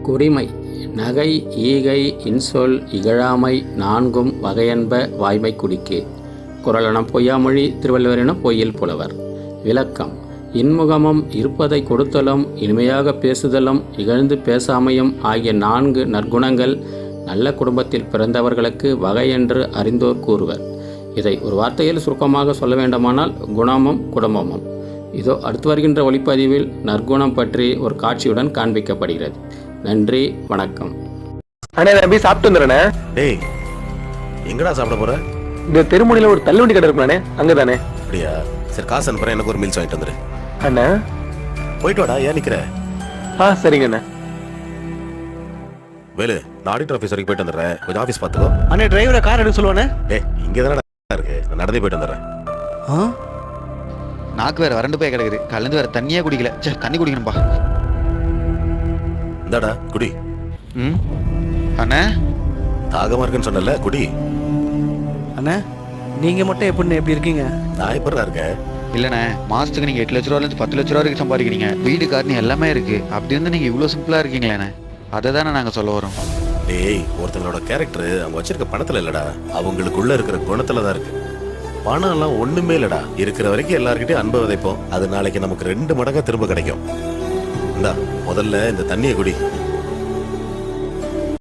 குடிமை நகை ஈகை இன்சொல் இகழாமை நான்கும் வகையென்ப வாய்மை குடிக்கு. குறளென பொய்யாமொழி திருவள்ளுவரென பொய்யில் புலவர். விளக்கம்: இன்முகமும் இருப்பதை கொடுத்தலும் இனிமையாக பேசுதலும் இகழ்ந்து பேசாமையும் ஆகிய 4 நற்குணங்கள் நல்ல குடும்பத்தில் பிறந்தவர்களுக்கு வகை என்று அறிந்தோர் கூறுவர். இதை ஒரு வார்த்தையில் சுருக்கமாக சொல்ல வேண்டுமானால் குணமும் குடும்பமும். இதோ அடுத்து வருகின்ற ஒளிப்பதிவில் நற்குணம் பற்றி ஒரு காட்சியுடன் காண்பிக்கப்படுகிறது. நன்றி, வணக்கம். அண்ணே, நான் போய் சாப்பிட்டு வந்துடுறேண்ணே. டேய், எங்கடா சாப்பிட போற? இந்த தெருமுனையில ஒரு தள்ளுவண்டி கடை இருக்குண்ணே, அங்கதானே? அப்படியா? சரி, காசு அனுப்புறேன், எனக்கு ஒரு மீல்ஸ் வாங்கிட்டு வந்துரு. அண்ணா போயிட்டு வாடா, ஏன் நிக்கிற? சரிங்க அண்ணா. வேலு, நான் ஆடிட்டர் ஆஃபீஸ் வரைக்கும் போயிட்டு வந்துடுறேன், கொஞ்சம் ஆஃபீஸ் பார்த்துக்கோ. அண்ணே, டிரைவரை கார் எடுக்க சொல்லுவானே. டேய், இங்கே தானே இருக்கு, நான் நடந்தே போயிட்டு வந்துடுறேன். நாக்கு வேற வறண்டு போய் கிடக்குது, கலந்து வேற தண்ணியே குடிக்கல. சே, தண்ணி குடிக்கணும்பா. இந்தாடா குடி. அண்ணா, தாகமா இருக்குன்னு சொன்னல, குடி. அண்ணா, நீங்க மட்டும் எப்படி இருக்கீங்க? நான் எப்படா இருக்கேன்? இல்லண்ணே, மாசத்துக்கு நீங்க 8 லட்ச ரூபாயிலிருந்து 10 லட்ச ரூபா வரைக்கும் சம்பாதிக்கிறீங்க. வீடு காரணி எல்லாமே இருக்கு. அப்படி இருந்து நீங்க இவ்வளவு சிம்பிளா இருக்கீங்களேண்ணே, அதை தானே நாங்க சொல்ல வரோம். டேய், ஒருத்தங்களோட கேரக்டர் அவங்க வச்சிருக்க பணத்துல இல்லடா, அவங்களுக்குள்ள இருக்கிற குணத்துல தான் இருக்கு. பணம் எல்லாம் ஒண்ணுமே இல்லடா. இருக்கிற வரைக்கும் எல்லார்கிட்டயும் அன்பை விதைப்போம், அது நாளைக்கு நமக்கு 2 மடங்கா திரும்ப கிடைக்கும். இந்தா, முதல்ல இந்த தண்ணியை குடி.